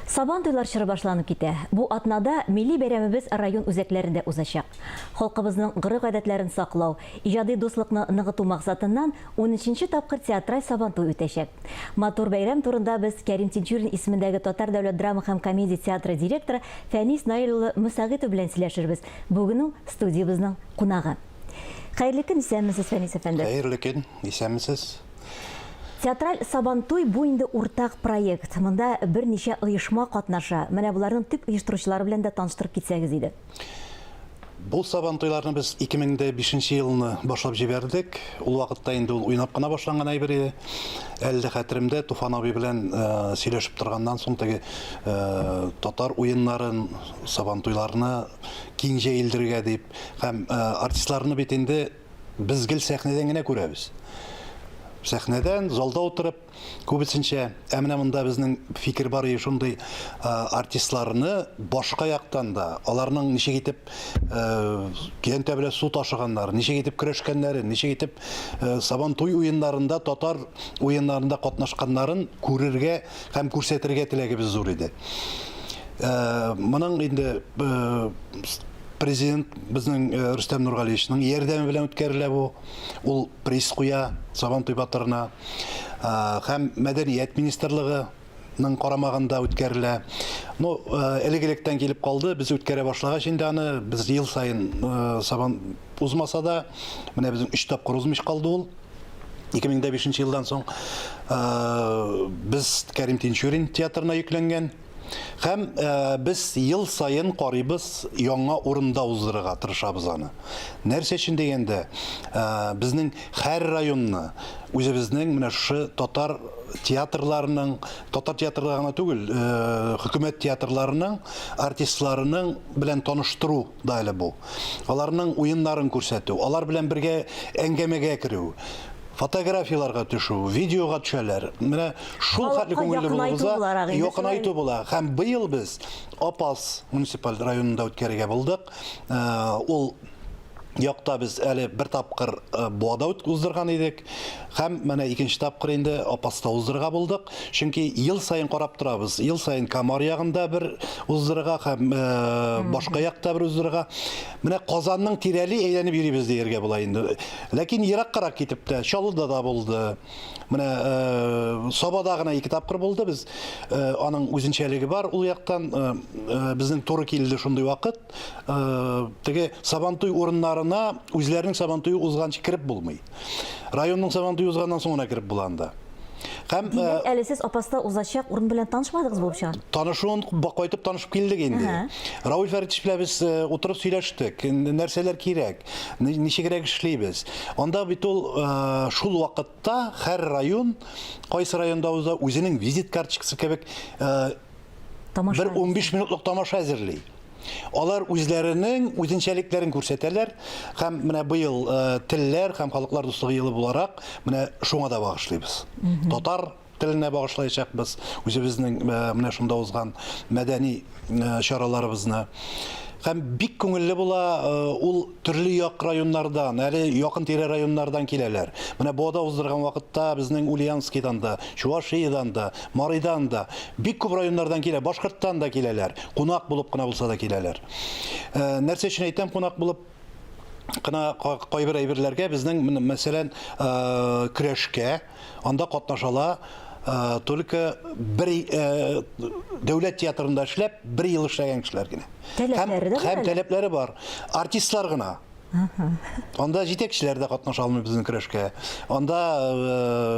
Сабан туйлар чыры башланып китә. Бу атнада милли бәйрәмебез район үзәкләрендә узачак. Халкыбызның гореф-гадәтләрен саклау, иҗади дуслыкны ныгыту максатыннан 13-нче тапкыр театраль сабан туй үтәчәк. Матур бәйрәм турында без Кәрим Тинчурин исемендәге Татар дәүләт драма һәм комедия театры директоры Фәнис Наил улы Мусагитов белән сөйләшербез. Бүген ул студиябызның кунагы. Хәерле көн, исәнмесез, Фәнис әфәнде? Хәерле көн, исәнмесез? Театраль сабан туй бу инде уртак проект. Монда берничә оешма катнаша. Менә буларның төп оештыручылары белән дә таныштырып китсәгез иде. Бу сабан туйларны без 2005 елны башлап җибәрдек. Ул вакытта инде ул уйнап кына башланган әйбер иде. Әле хәтеремдә Туфан абый белән сөйләшеп торганнан соң теге татар уеннарын, сабан туйларны киң җәелдергә дип һәм артистларны бит инде без гел сәхнәдән генә күрәбез. Сәхнәдән, залда утырып, күбесенчә, әмінә монда безнең фикер бар ие шундый артистларны башка яктан да, аларның ничек итеп киянтә белән су ташыганнар, ничек итеп көрәшкәннәре, ничек итеп сабан туй уеннарында, татар уеннарында катнашканнарын күрергә һәм күрсәтергә теләгебез зур иде. Моның инде Президент безнең Рөстәм Нургалиевичның ярдәме белән үткәрелә бу. Ул приз куя сабан туй батырына. Һәм Мәдәният министрлыгының карамагында үткәрелә. Ну, элек-электән килеп калды, без үткәрә башлагач инде аны без ел сайын сабан узмаса да, менә безнең 3 тапкыр узмыш калды ул. 2005 елдан соң без Кәрим Тинчурин театрына йөкләнгән. Һәм без ел сайын карыйбыз яңа урында уздырырга тырышабыз аны. Нәрсә өчен дигәндә, безнең һәр районны үзебезнең менә шу татар театрларының, татар театрлары гына түгел, хөкүмәт театрларының артистларының белән таныштыру да әле бу. Аларның уеннарын күрсәтү, алар белән бергә әңгәмәгә керү. Фотографияларга төшү, видеога төшәләр. Менә шул хәтле күңелле булабыза, якынайту була. Һәм быел без Апас муниципаль районында үткәрергә булдык. Ул якта без әле бер тапкыр Буада уздырган идек. Һәм менә икенче тапкыр инде Апаста уздырырга булдык. Чөнки ел сайын карап торабыз. Ел сайын Камар ягында бер уздырырга һәм башка якта бер уздырырга. Менә Казанның тирәли әйләнеп йөрибез дияргә була инде. Ләкин ераккарак китеп тә, Чаллыда да булды. Менә Сабада гына 2 тапкыр булды. Без аның үзенчәлеге бар. Ул яктан безнең туры килде шундый вакыт. Теге сабантуй урыннарына үзләренең сабантуй узганчы кирип булмый. Районның сабантуй узганнан соң гына кирип була анда. Һәм әле сез Апаста узачак урын белән танышмадыгыз булып чыга. Танышуын кайтып танышып килдек инде. Рауль Фәритович белән без утырып сөйләштек. Нәрсәләр кирәк, ничегрәк эшлибез. Анда бит ул шул вакытта һәр район, кайсы районда уза үзенең визит карточкасы кебек бер 15 минутлык тамаша әзерли. Алар үзләренең үзенчәлекләрен күрсәтәләр һәм менә быел телләр һәм халыклар дуслыгы елы буларак менә шуңа да багышлыйбыз. Татар теленә багышлаячакбыз. Үзебезнең менә шунда узган мәдәни чараларыбызны. Һәм бик күңелле була, ул төрле як районнардан, әле якын тирә районнардан киләләр. Менә Бода уздырган вакытта безнең Ульяновскидан да, Чувашиядән да, Марыйдан да, бик күп районнардан килә, Башкорттан да киләләр. Кунак булып кына булса да киләләр. Нәрсә өчен әйтәм, кунак булып кына кайбер әйберләргә безнең мәсәлән көрәшкә анда катнашалар. Только бер дәүләт театрында эшләп, 1 ел эшләгән кешеләр генә. Һәм таләпләре бар. Артистлар гына. Анда җитәкчеләр дә катнаша алмый безнең көрәшкә. Анда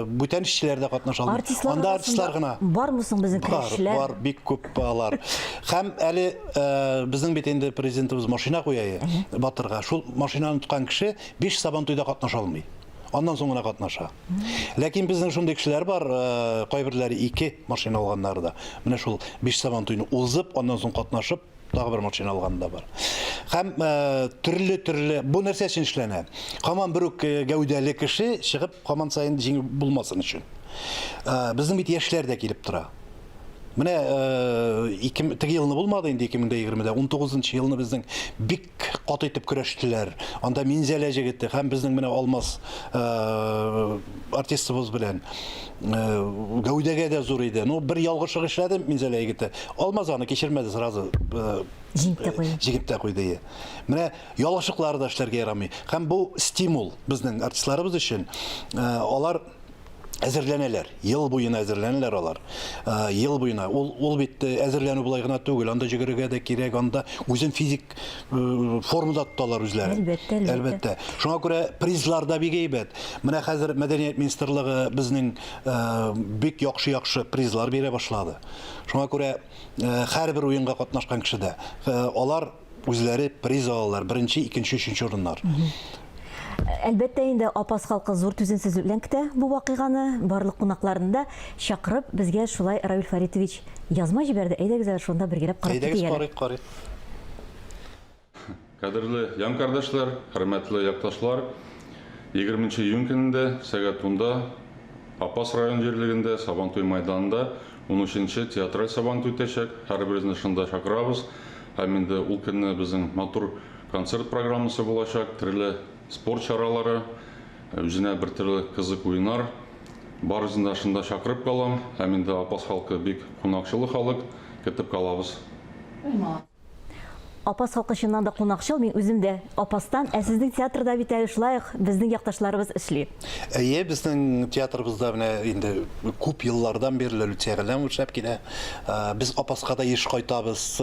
бүтән эшчеләр дә катнаша алмый. Анда артистлар гына. Бармы соң безнең көрәшчеләр? Бар, бик күп алар. Һәм әле безнең бит инде президентыбыз машина куя батырга. Шул машинаны тоткан кеше 5 сабан туйда катнаша алмый. Аннан соң гына катнаша. Ләкин безнең шундый кешеләр бар, кайберләре 2 машина алганнар да. Менә шул 5 сабан туйны узып, аннан соң катнашып, тагы бер машина алган да бар. Һәм төрле бу нәрсә өчен эшләнә. Һаман бер үк гәүдәле кеше чыгып, һаман сайын җиңел булмасын өчен. Безнең бит яшьләр дә килеп тора. Менә теге елны булмады инде 2020-дә, 19-нчы елны безнең бик каты итеп көрәштеләр. Анда Минзәлә җегете һәм безнең менә Алмаз артистыбыз белән гәүдәгә дә зур иде. Ну, бер ялгышлык эшләде Минзәлә егете. Алмаз аны кичермәде сразу. Җигеп тә куйды. Менә ялгышлыклар да эшләргә ярамый. Һәм бу стимул безнең артистларыбыз өчен. Алар әзерләнәләр. Ел буена әзерләнәләр алар. Ел буена. Ул бит әзерләнү булай гына түгел. Анда җигәргә дә кирәк, анда үзен физик формада тоталар үзләре. Әлбәттә. Шуңа күрә призлар да бик әйбәт. Менә хәзер Мәдәният министрлыгы безнең бик яхшы призлар бирә башлады. Шуңа күрә һәрбер уенга катнашкан кешедә алар үзләре приз алалар. Беренче, икенче, өченче урыннар. Әлбәттә инде Апас халкы зур түземсезлек белән көтә бу вакыйганы. Барлык кунакларында чакырып безгә шулай Равил Фаритович язма җибәрде. Әйдәгез шунда бергәләп карап китик. Әйдәгез карыйк. Кадерле ян кардәшләр, хөрмәтле якташлар, 20 июнь көнендә сәгать 10-да Апас район җирлегендә Сабантуй мәйданында 13-нче театраль Сабантуй үтәчәк. Һәрберебезне шунда чакырабыз. Һәм инде ул көнне безнең матур концерт программасы булачак, төрле спорт чаралары, үзенә бер төрле кызык уеннар. Барысын да шунда чакырып калам. Һәм инде Апас халкы бик кунакчылы халык, көтеп калабыз. Апас халкы чыннан да кунакчыл, мин үзем дә Апастан, ә сезнең театрда бит әле шулай безнең якташларыбыз эшли. Әйе, безнең театрыбызда менә инде күп еллардан бирле Лүтсәгелән эшләп килә. Без Апаска да еш кайтабыз.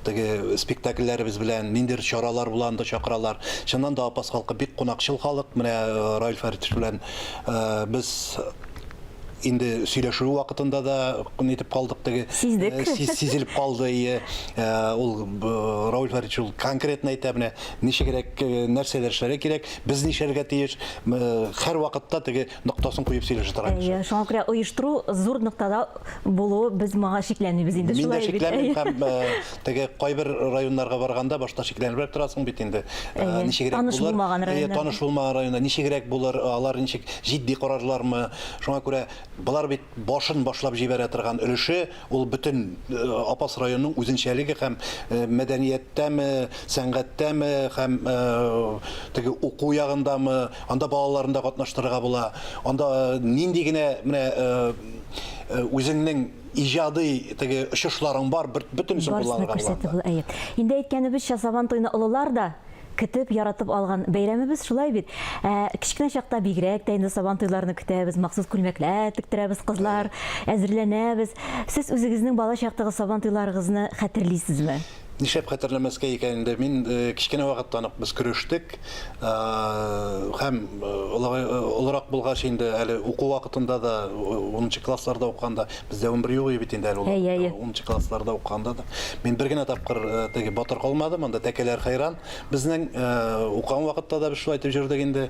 Теге спектакльләребез белән ниндидер чаралар булганда чакыралар. Чыннан да Апас халкы бик кунакчыл халык. Менә Равил Фаритович белән без инде сөйләшү вакытында да нитеп калдык, теге сизелеп калды. Ул Равил Фаритович конкретно әйтә, менә ничегрәк нәрсәләр эшләргә кирәк, без нишәргә тиеш, һәр вакытта теге ноктасын куеп сөйләшә торган. Шуңа күрә оештыру зур нуктада булуы без моңа шикләнмибез инде шулай бит. Мин дә шикләнмим һәм теге кайбер районнарга барганда башта шикләнеп торасың бит инде. Ничегрәк булар? Таныш булмаган районда ничегрәк булар? Алар ничек җитди карарлармы? Шуңа күрә Булар бит башын башлап җибәрә торган өлеше, ул бөтен Апас районының үзенчәлеге һәм мәдәнияттәме, сәнгатьтәме һәм теге уку ягындамы, анда балаларында катнаштырырга була. Анда нинди генә менә үзеңнең иҗади теге очышларың бар, бөтен сымларга була. Инде әйткәнебезчә, Сабантуйны олылар да көтеп, яратып алган бәйрәмебез шулай бит. Кичкенә чакта бигрәк тә инде Сабантуйларны көтәбез, махсус күлмәкләр тектерәбез, кызлар, әзерләнәбез. Сез үзегезнең бала чактагы Сабантуйларыгызны хәтерлисезме? Нишләп хәтерләмәскә икән инде? Мин кичкенә вакыттан ук без көрәштек. Һәм олырак булгач инде әле уку вакытында да 10нчы классларда укганда, бездә 11 юк бит инде әле 10нчы классларда укганда да. Мин бер генә тапкыр теге батыр калмадым, анда тәкәләр хайран. Безнең укган вакытта да без шулай итеп җөрдек инде.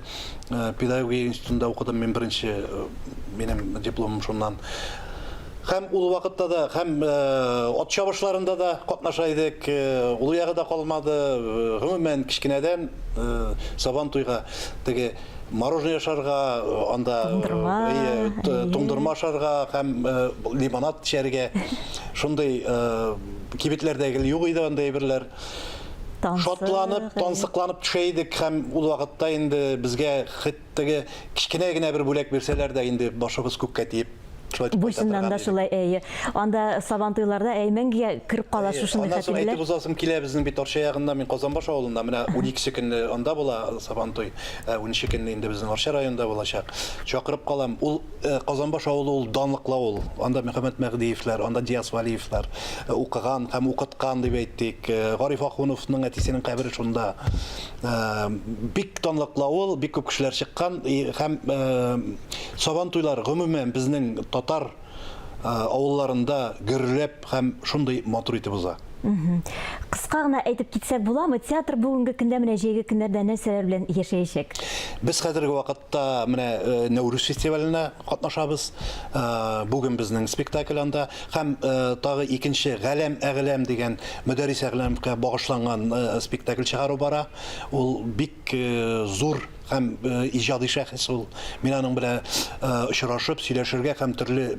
Педагогия институтында укыдым мин беренче, минем дипломым шуннан. Һәм ул вакытта да, һәм ат чабышларында да катнаша идек, ул ягы да калмады. Гомумән кичкенәдән Сабантуйга теге мороженое ашарга, анда туңдырма ашарга һәм лимонад эчәргә, шундый кибетләрдәге юк иде анда әйберләр. Шатланып, тансыкланып төшә идек һәм ул вакытта инде безгә теге кичкенә генә бер бүләк бирсәләр дә инде башыбыз күккә тиеп Бушыннан да шулай әйе. Анда Сабантуйларда әймәнгә кирип кала шушындай хәтерләр. Әйтеп узасым килә безнең бит Арча ягында, мин Казанбаш авылында, менә 12 көнне анда була Сабантуй, 13 көнне инде безнең Арча районында булачак. Чакырып калам. Ул Казанбаш авылы, ул данлыклы авыл. Анда Мөхәммәд Мәгдиевләр, анда Диас Валиевләр укыган һәм укыткан дип әйттек. Гариф Ахуновның әтисенең кабере шунда. Бик данлыклы авыл, бик күп кешеләр чыккан һәм Сабантуйлар гомумән безнең татар авылларында гөрләп һәм шундый матур итеп уза. Кыска гына әйтеп китсәк буламы, театр бүгенге көндә менә җәйге көннәрдә нәрсәләр белән яшәячәк? Без хәзерге вакытта менә Нәүрүз фестиваленә катнашабыз. Бүген безнең спектакль анда һәм тагы икенче Галәм әгълам дигән Мөдәррис әгъламга багышланган спектакль чыгару бара. Ул бик зур һәм иҗади шәхес ул. Мин аның белән очрашып, сөйләшергә һәм төрле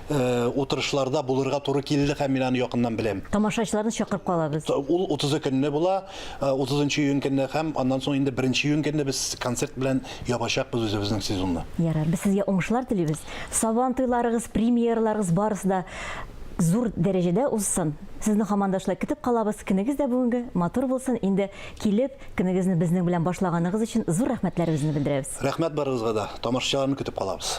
утырышларда булырга туры килде һәм мин аны якыннан беләм. Тамашачыларны чакырып калабыз. Ул 30 көнне була, 30 июнь көнне һәм аннан соң инде 1 июнь көнне без концерт белән ябачакбыз үзебезнең сезонны. Ярар, без сезгә уңышлар телибез. Сабан туйларыгыз, премьераларыгыз барысы да зур дәрәҗәдә узсын. Сезне һамандашлар көтеп калабыз. Көнегез дә бүгенге матур булсын. Инде килеп, көнегезне безнең белән башлаганыгыз өчен зур рәхмәтләребезне белдерәбез. Рәхмәт барыгызга да. Тамашачыларны көтеп калабыз.